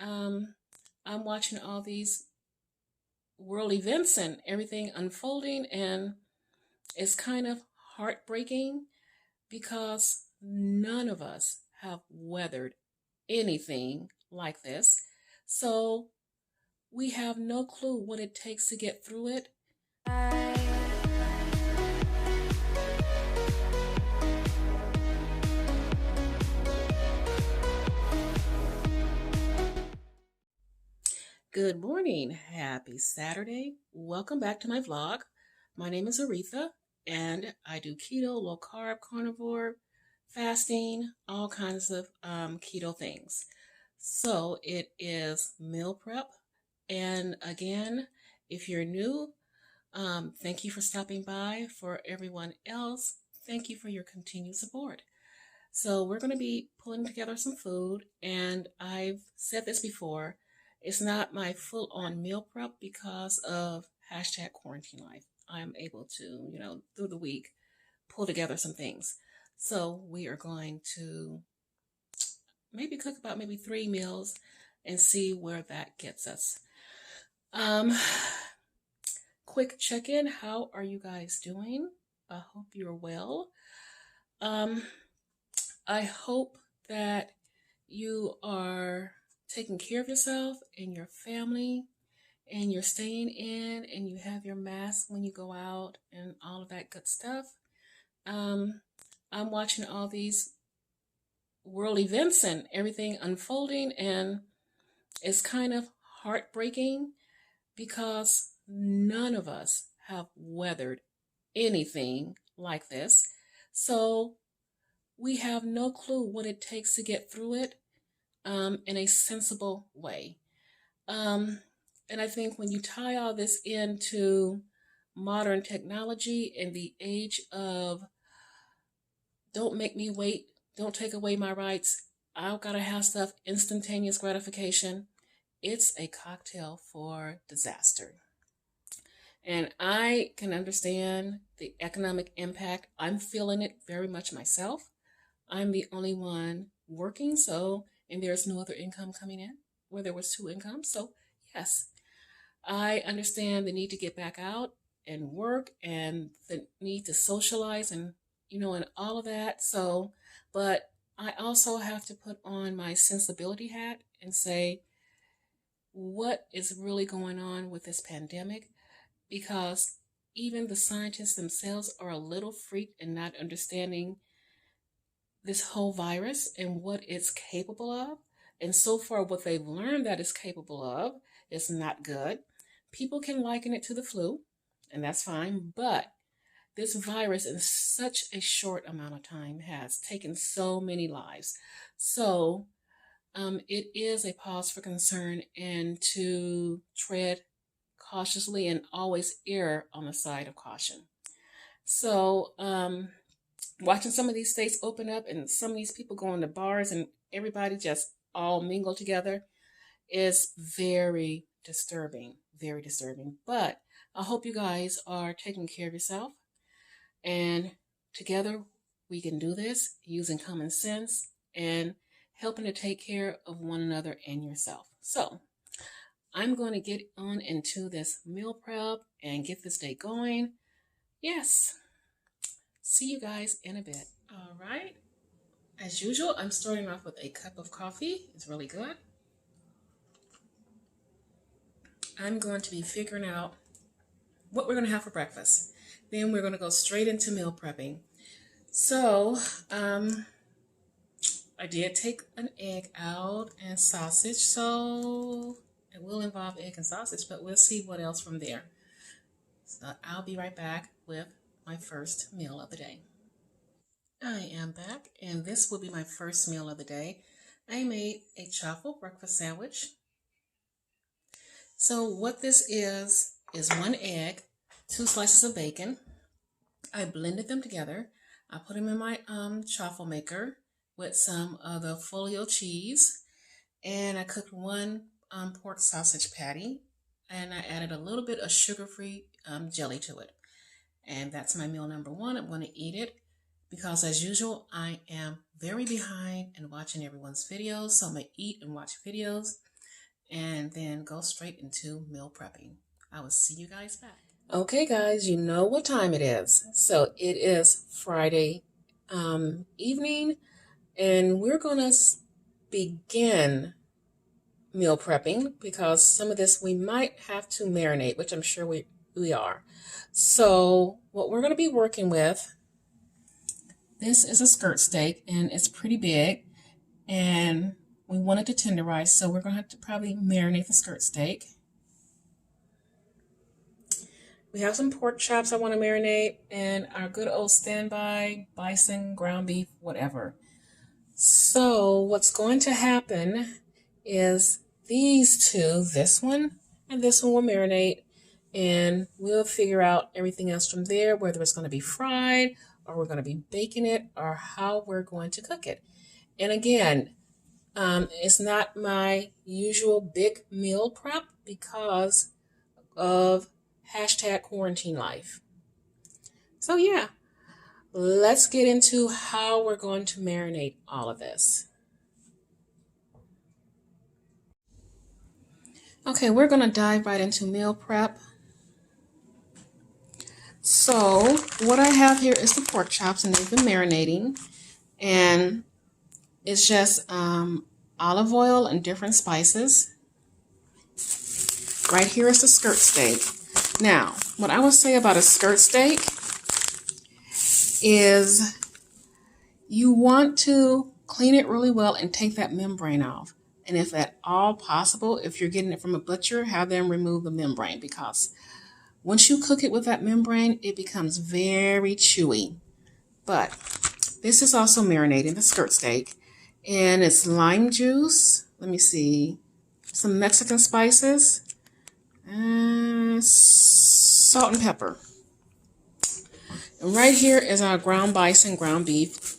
Um, I'm watching all these world events and everything unfolding, and it's kind of heartbreaking because none of us have weathered anything like this. So we have no clue what it takes to get through it. Good morning. Happy Saturday. Welcome back to my vlog. My name is Aretha, and I do keto, low carb, carnivore, fasting, all kinds of keto things. So it is meal prep. And again, if you're new, thank you for stopping by. For everyone else, thank you for your continued support. So we're going to be pulling together some food, and I've said this before, it's not my full-on meal prep because of #quarantine life. I'm able to, through the week, pull together some things. So we are going to maybe cook about maybe 3 meals and see where that gets us. Quick check-in. How are you guys doing? I hope you're well. I hope that you are taking care of yourself and your family, and you're staying in, and you have your mask when you go out and all of that good stuff. I'm watching all these world events and everything unfolding, and it's kind of heartbreaking because none of us have weathered anything like this. So we have no clue what it takes to get through it in a sensible way. And I think when you tie all this into modern technology and the age of don't make me wait, don't take away my rights, I've got to have stuff, instantaneous gratification, it's a cocktail for disaster. And I can understand the economic impact. I'm feeling it very much myself. I'm the only one working, and there's no other income coming in where there was 2 incomes. So yes, I understand the need to get back out and work and the need to socialize and all of that. So, but I also have to put on my sensibility hat and say, what is really going on with this pandemic? Because even the scientists themselves are a little freaked and not understanding this whole virus and what it's capable of. And so far, what they've learned that it's capable of is not good. People can liken it to the flu, and that's fine. But this virus, in such a short amount of time, has taken so many lives. So it is a cause for concern, and to tread cautiously and always err on the side of caution. So, watching some of these states open up and some of these people going to bars and everybody just all mingle together is very disturbing, very disturbing. But I hope you guys are taking care of yourself, and together we can do this using common sense and helping to take care of one another and yourself. So I'm going to get on into this meal prep and get this day going. Yes. See you guys in a bit. All right. As usual, I'm starting off with a cup of coffee. It's really good. I'm going to be figuring out what we're going to have for breakfast. Then we're going to go straight into meal prepping. So, I did take an egg out and sausage. So, it will involve egg and sausage, but we'll see what else from there. So, I'll be right back with my first meal of the day. I am back, and this will be my first meal of the day. I made a chocolate breakfast sandwich. So what this is 1 egg, 2 slices of bacon. I blended them together. I put them in my chaffle maker with some of the folio cheese, and I cooked 1 pork sausage patty, and I added a little bit of sugar-free jelly to it. And that's my meal number 1. I'm going to eat it because, as usual, I am very behind in watching everyone's videos. So I'm going to eat and watch videos. and then go straight into meal prepping. I will see you guys back. Okay, guys, you know what time it is. So it is Friday evening, and we're going to begin meal prepping because some of this we might have to marinate, which I'm sure we are. So what we're going to be working with, this is a skirt steak, and it's pretty big, and we want it to tenderize, so we're going to have to probably marinate the skirt steak. We have some pork chops I want to marinate, and our good old standby bison, ground beef, whatever. So what's going to happen is these two, this one and this one, will marinate, and we'll figure out everything else from there, whether it's going to be fried or we're going to be baking it or how we're going to cook it. And again, it's not my usual big meal prep because of #quarantine life. So yeah, let's get into how we're going to marinate all of this. Okay, we're going to dive right into meal prep. So what I have here is the pork chops, and they've been marinating, and it's just olive oil and different spices. Right here is the skirt steak. Now, what I would say about a skirt steak is you want to clean it really well and take that membrane off. And if at all possible, if you're getting it from a butcher, have them remove the membrane, because once you cook it with that membrane, it becomes very chewy. But this is also marinating the skirt steak, and it's lime juice. Let me see, some Mexican spices, and salt and pepper. And right here is our ground bison, ground beef.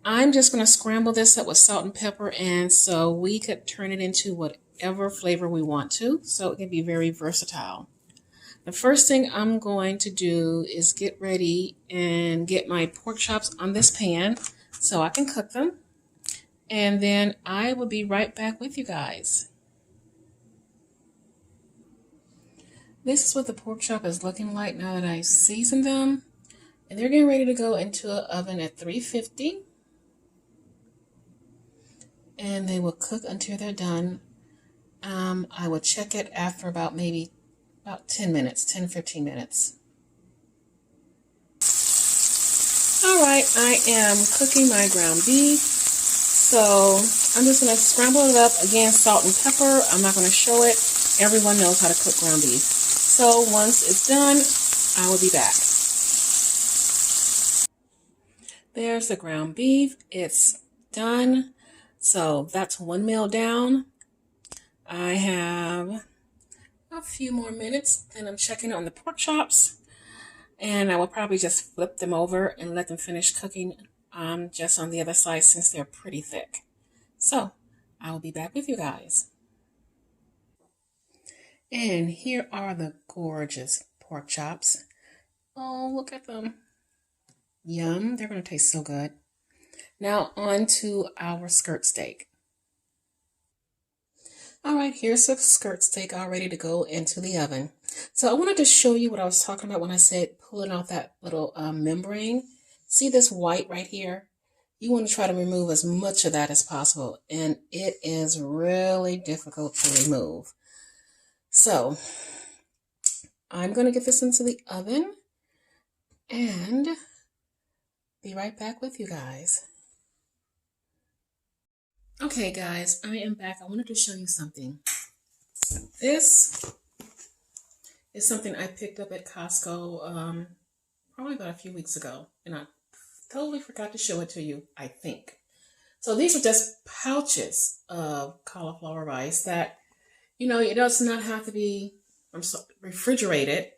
I'm just going to scramble this up with salt and pepper, and so we could turn it into whatever flavor we want to, so it can be very versatile. The first thing I'm going to do is get ready and get my pork chops on this pan so I can cook them, and then I will be right back with you guys. This is what the pork chop is looking like now that I seasoned them, and they're getting ready to go into an oven at 350. And they will cook until they're done. I will check it after about 10 minutes, 10-15 minutes. All right, I am cooking my ground beef. So I'm just going to scramble it up. Again, salt and pepper. I'm not going to show it. Everyone knows how to cook ground beef. So once it's done, I will be back. There's the ground beef. It's done. So that's one meal down. I have a few more minutes, and I'm checking on the pork chops, and I will probably just flip them over and let them finish cooking just on the other side since they're pretty thick. So I will be back with you guys. And here are the gorgeous pork chops. Oh, look at them. Yum, they're going to taste so good. Now on to our skirt steak. All right, here's the skirt steak all ready to go into the oven. So I wanted to show you what I was talking about when I said pulling off that little membrane. See this white right here? You want to try to remove as much of that as possible, and it is really difficult to remove. So I'm going to get this into the oven and be right back with you guys. Okay, guys, I am back. I wanted to show you something. This is something I picked up at Costco probably about a few weeks ago, and I totally forgot to show it to you, I think. So these are just pouches of cauliflower rice that, you know, it does not have to be refrigerated,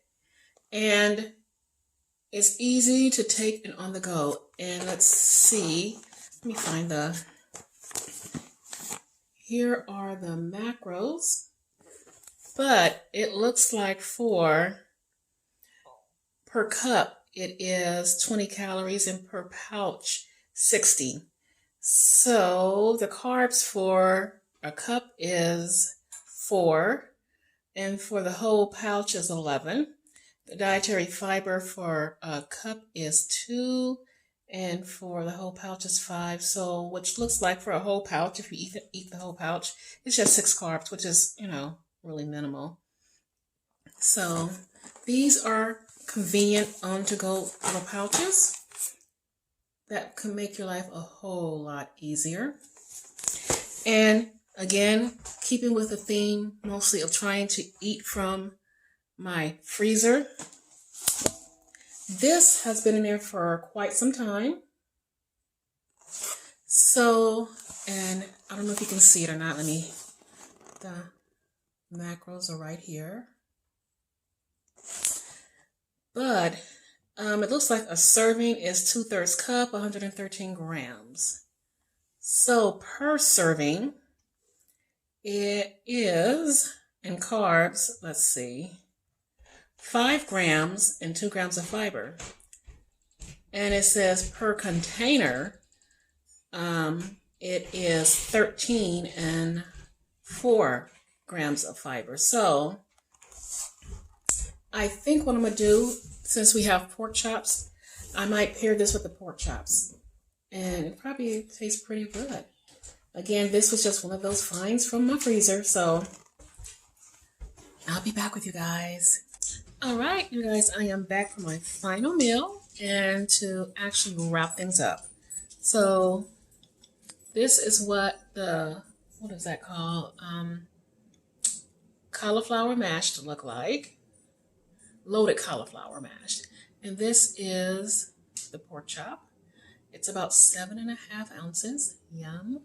and it's easy to take it on the go. And let's see, let me find here are the macros, but it looks like per cup, it is 20 calories, and per pouch, 60. So the carbs for a cup is 4, and for the whole pouch is 11. The dietary fiber for a cup is 2, and for the whole pouch is 5. So, which looks like for a whole pouch, if you eat the whole pouch, it's just 6 carbs, which is, really minimal. So, these are convenient on-to-go little pouches that can make your life a whole lot easier. And again, keeping with the theme mostly of trying to eat from my freezer. This has been in there for quite some time. So, and I don't know if you can see it or not. The macros are right here. But it looks like a serving is 2/3 cup, 113 grams. So per serving, it is, in carbs, let's see, 5 grams and 2 grams of fiber. And it says per container, it is 13 and 4 grams of fiber. So I think what I'm going to do, since we have pork chops, I might pair this with the pork chops. And it probably tastes pretty good. Again, this was just one of those finds from my freezer. So I'll be back with you guys. All right, you guys, I am back for my final meal and to actually wrap things up. So this is what is that called? Cauliflower mash to look like. Loaded cauliflower mash. And this is the pork chop. It's about 7.5 ounces. Yum.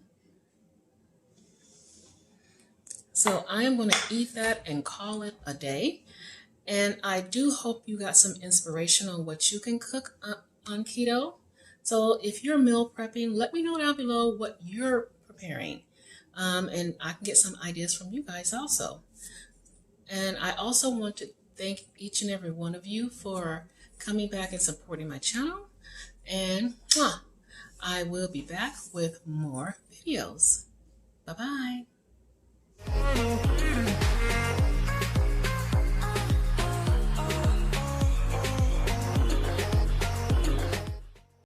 So I am going to eat that and call it a day. And I do hope you got some inspiration on what you can cook on keto. So if you're meal prepping, let me know down below what you're preparing. And I can get some ideas from you guys also. And I also want to thank each and every one of you for coming back and supporting my channel. And I will be back with more videos. Bye-bye.